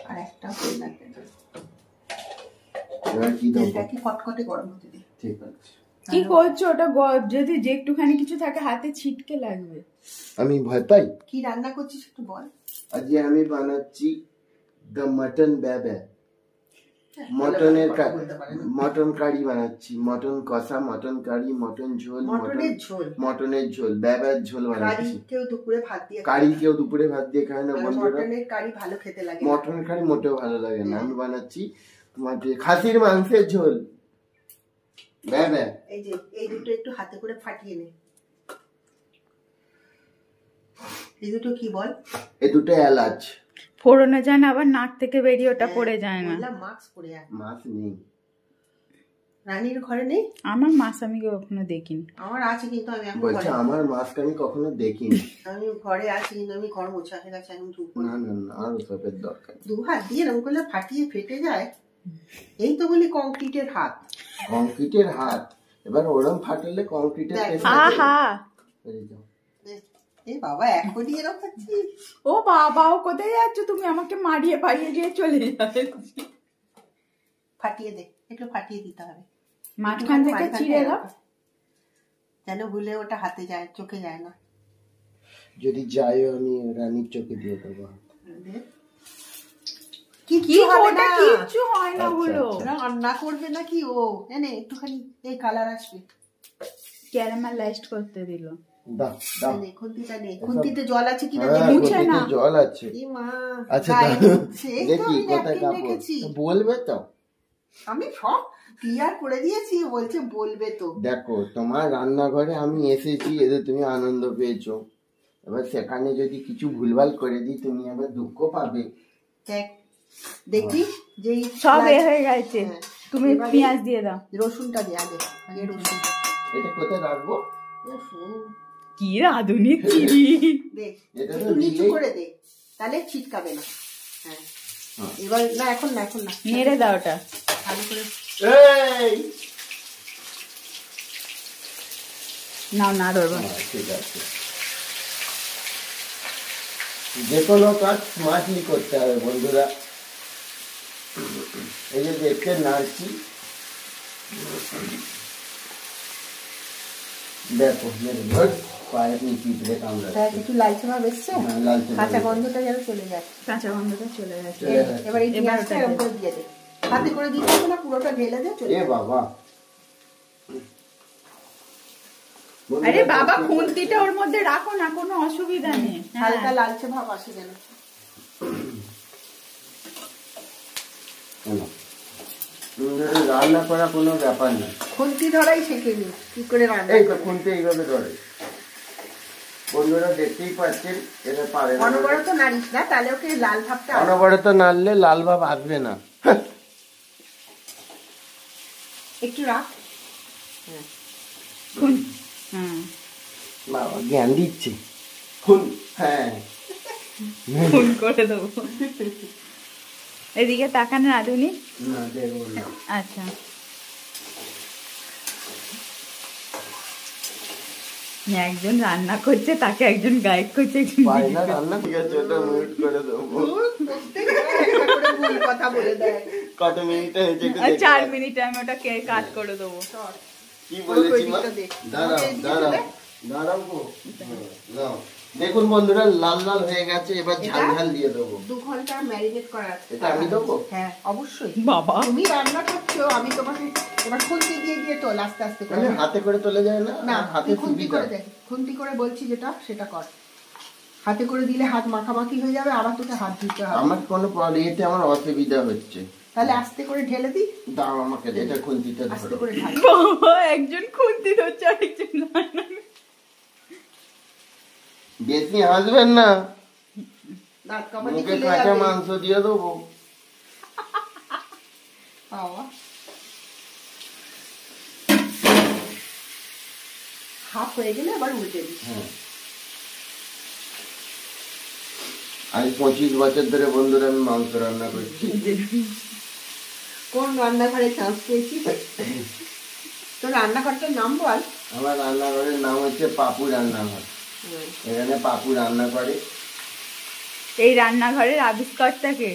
আর একটা হয়ে লাগে এবার কি দেব? তেলটা কি কটকটে গরম হতে দে। ঠিক আছে। কি করছো ওটা? যদি যে একটুখানি কিছু থাকে হাতে ছিটকে লাগবে। আমি ভয় পাই। কি রান্না করছিস একটু বল। আজকে আমি বানাচ্ছি দ্য মটন বেবে। মটন কারি বানাচ্ছি। মটন কষা, মটন কারি, মটন ঝোল, মটনের ঝোল, বেবের ঝোল বানাচ্ছি। কেউ দুপুরে ভাত দিয়ে খায় না বন্ধুরা। মটনের কারি ভালো খেতে লাগে। মটন কারি মোটেও ভালো লাগে না। আমি বানাচ্ছি তোমার খাসির মাংসের ঝোল বেবে। এই যে এই দুটো একটু হাতে করে ফাটিয়ে নে। এই দুটো কি বল? এই দুটো এলাচ। ফোড়নে যায় না, আবার নাক থেকে বেরিয়ে ওটা পড়ে যায় না। মাস্ক পরে আয়। মাছ নেই রানীর ঘরে নেই? আমার মাছ আমি কখনো দেখিনি। আমার আছে কিন্তু আমি এখন বলছি আমার মাছটা আমি কখনো দেখিনি। আমি ঘরে আছি কিন্তু আমি ঘর মোছা হয়ে গেছে এখন ধুব না না না, আর সবের দরকার। দু হাত দিয়ে এরকম করলে ফাটিয়ে ফেটে যায়। এই তো বলি কংক্রিটের হাত। কংক্রিটের হাত। এবার ওরম ফাটালে কংক্রিটের আহা এ বাবা এখনই এরকম করছিস? ও বাবা, ও কোথায় যাচ্ছ তুমি? আমাকে মারিয়ে পাইয়ে দিয়ে চলে যাবে। ফাটিয়ে দে, একটু ফাটিয়ে দিতে হবে। মাঝখান থেকে চিড়ে দাও যেন ভুলে ওটা হাতে যায়, চোখে যায় না। যদি যাইও আমি রানীর চোখে দিয়ে দেবো। কিচ্ছু হয় না বলো। রান্না করবে নাকি ও? এনে একটুখানি এই কালার আসবে। ক্যারামেলাইজড করতে দিল। দাও দাও। খুন্তিটা নে। খুন্তিতে জল আছে কিনা মুছে না। জল আছে। এই মা। আচ্ছা দেখি কোথায় কাপড় বলবে তো। আমি সব ক্লিয়ার করে দিয়েছি, বলছে বলবে তো। দেখো তোমার রান্নাঘরে আমি এসেছি, এতে তুমি আনন্দ পেয়েছো। এবার সেখানে যদি কিছু ভুলভাল করে দিই তুমি আবার দুঃখ পাবে। দেখ দেখি যে সব হয়ে গেছে। তুমি পেঁয়াজ দিয়ে দাও। রসুনটা দে আগে, আগে রসুন। এটা কোথায় রাখবো? কি রাঁধুনি চিড়ি। দেখ একটু নিচু করে দে, তাহলে ছিটকাবে না। হ্যাঁ এবার না, এখন না, এখন না, নেড়ে দাও ওটা ভালো করে। এই নাও না ধরবো। ঠিক আছে, যে কোনো কাজ স্মার্টলি করতে হবে বন্ধুরা। এই যে দেখতে নাড়ছি, দেখো পায়ের নিচে কামড়া। একটু লালচে ভাব এসছে, কাঁচা গন্ধটা যেন চলে যায়। কাঁচা গন্ধটা চলে গেছে। এবার এই পেঁয়াজটা এরকম করে দিয়ে দে, হাতে করে দিতে হবে না, পুরোটা ঢেলে দে। এ বাবা, আরে বাবা খুন্তিটা ওর মধ্যে রাখো না, কোনো অসুবিধা নেই। হালকা লালচে ভাব আসে যেন। রান্না করা কোনো ব্যাপার না, খুন্তি ধরাই শিখে নি কি করে রান্না। এই তো খুন্তি এইভাবে ধরে। বন্ধুরা দেখতেই পাচ্ছেন, এটা পারে না। অনবরত নাড়িস না, তাহলে ওকে লাল ভাবটা। অনবরত নাড়লে লাল ভাব আসবে না। একটু রাখ। বাবা জ্ঞান দিচ্ছে। খুন, হ্যাঁ খুন করে দেবো। এদিকে তাকান রাঁধুনি। না দেবো না। আচ্ছা একজন রান্না করছে, তাকে একজন গাইড করছে। রান্না ঠিক আছে, ওটা মিউট করে দেবো। কথা বলে দেয়। কত মিনিট হয়েছে? 4 মিনিট, আমি ওটা কাট করে দেবো। কি বলেছি মা? দাঁড়াও দাঁড়াও দাঁড়াও গো। নাও দেখুন বন্ধুরা, লাল লাল হয়ে গেছে। এবার ঝাল ঝাল দিয়ে দেবো। 2 ঘন্টা ম্যারিনেট করা। এটা আমি দেবো? হ্যাঁ অবশ্যই। বাবা তুমি রান্না করছো, আমি তোমাকে এবার খুন্তি দিয়ে দিয়ে তো আস্তে আস্তে করে। হাতে করে তোলা যায় না? না, হাতে খুন্তি করে দে। খুন্তি করে বলছি যেটা, সেটা কর। হাতে করে দিলে হাত মাখামাখি হয়ে যাবে, আবার তোকে হাত ধুতে হবে। আমার কোনো এতে আমার অসুবিধা হচ্ছে। তাহলে আস্তে করে ঢেলে দি। দাও আমাকে এটা খুন্তিটা ধরো। আস্তে করে ঢাল। বাবা একজন খুন্তি ধরছে, আরেকজন রান্না। বেশি হাসবেন না, দাঁত কামাটি মুখে খুলে কাঁচা যাবে। মাংস দিয়ে দেবো। বাবা হাফ হয়ে গেলে আবার উল্টে দিই। হ্যাঁ, আজ 25 বছর ধরে বন্ধুরা আমি মাংস রান্না করছি। কোন রান্নাঘরে চান্স পেয়েছি? তোর রান্নাঘরটার নাম বল। আমার রান্নাঘরের নাম হচ্ছে পাপু রান্নাঘর। এখানে পাপু রান্না করে। এই রান্নাঘরের আবিষ্কারটাকে,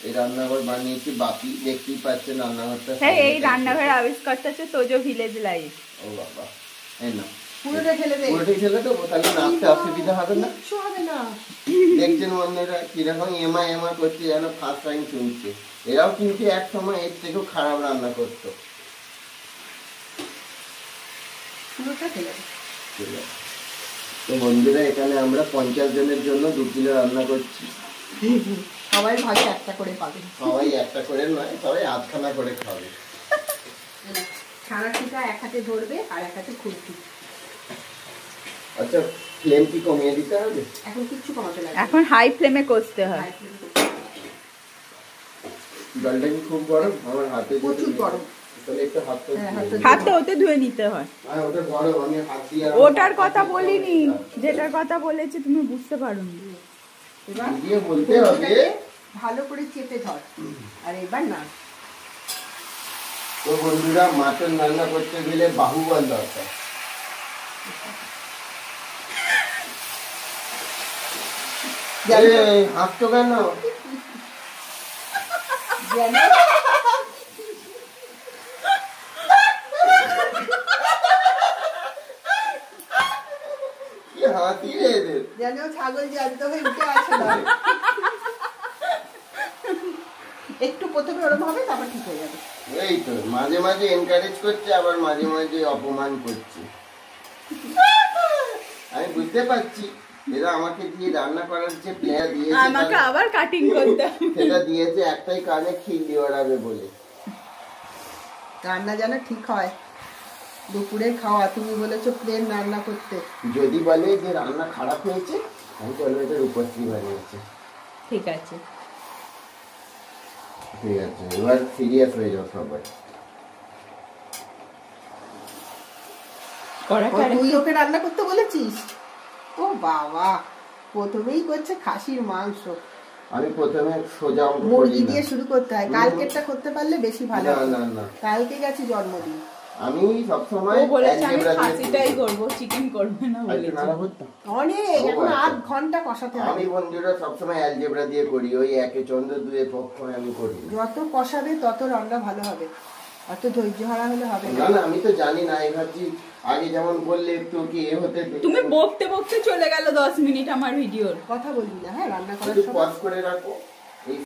এই রান্নাঘর বানিয়েছি বাপি, দেখতেই পাচ্ছেন রান্নাঘরটা। হ্যাঁ এই রান্নাঘরের আবিষ্কারটা হচ্ছে তোজো ভিলেজ লাইফ। ও বাবা, এই না পুরোটা ফেলে দে। পুরোটাই ছেলে তো, তাহলে নাচতে অসুবিধা হবে না। কিচ্ছু হবে না। দেখছেন বন্ধুরা কিরকম এমা করছে, যেন ফার্স্ট টাইম শুনছে। এরাও কিন্তু এক সময় এর থেকেও খারাপ রান্না করতো। পুরোটা ফেলে দে। ঠিক আছে। তো বন্ধুরা এখানে আমরা 50 জনের জন্য 2 কিলো রান্না করছি। সবাই ভাগে একটা করে পাবে। সবাই একটা করে নয়, সবাই আধখানা করে খাবে। ছানাটা এক হাতে ধরবে আর এক হাতে খুলছি। আচ্ছা, ফ্লেম কি কমিয়ে দিতে হবে? এখন কিচ্ছু কমাতে লাগবে। এখন হাই ফ্লেমে কষতে হয়। জলটা কি খুব গরম? আমার হাতে প্রচুর গরম। তাহলে একটু হাতটা হাতে ওতে ধুয়ে নিতে হয়। ওটা গরম, আমি হাত দিয়ে ওটার কথা বলিনি, যেটার কথা বলেছি তুমি বুঝতে পারোনি। এবার দিয়ে বলতে হবে ভালো করে চেপে ধর। আর এবার না, তো বন্ধুরা মাটন রান্না করতে গেলে বাহুবল দরকার। হাঁটতো কেন? যেন কি হাতি রে এদের? যেন ছাগল জ্যান্ত হয়ে উঠে আসে না। একটু প্রথমে ওরকম হবে, তারপর ঠিক হয়ে যাবে। এই তো মাঝে মাঝে এনকারেজ করছে, আবার মাঝে মাঝে অপমান করছে। আমি বুঝতে পারছি এরা আমাকে দিয়ে রান্না করার যে প্লেয়ার দিয়েছে, আমাকে আবার কাটিং করতে হবে। সেটা দিয়েছে একটাই কারণে খিল্লি ওড়াবে বলে। রান্না যেন ঠিক হয়। দুপুরে খাওয়া, তুমি বলেছো প্লেন রান্না করতে। যদি বলে যে রান্না খারাপ হয়েছে, আমি বলবো এটা রূপশ্রী বানিয়েছে। ঠিক আছে, ঠিক আছে, এবার সিরিয়াস হয়ে যাও সবাই। ও, তুই ওকে রান্না করতে বলেছিস? ও বাবা, প্রথমেই করছে খাসির মাংস। আমি প্রথমে সোজা অঙ্ক করি মুরগি না। দিয়ে শুরু করতে হয়। কালকেরটা করতে পারলে বেশি ভালো না হয়। না না, কালকে গেছে জন্মদিন। আমি সবসময় ও বলেছে আমি algebra দিয়ে খাসিটাই করব, চিকেন করব না আজকে বলেছে। নাড়া করতাম। অনেক, ও এখন আচ্ছা। 8 ঘন্টা কষাতে হবে। আমি বন্ধুরা সবসময় অ্যালজেব্রা দিয়ে করি, ওই একে চন্দ্র দুয়ে পক্ষ আমি করি না। যত কষাবে তত রান্না ভালো হবে। অত ধৈর্য হারা হলে হবে না না। না, আমি তো জানি না, এই ভাবছি আগে যেমন বললে একটু কি এ হতে তুমি বকতে বকতে চলে গেল 10 মিনিট আমার ভিডিওর। কথা বলবি না, হ্যাঁ রান্না করার একটু সময়। পজ করে রাখো। এই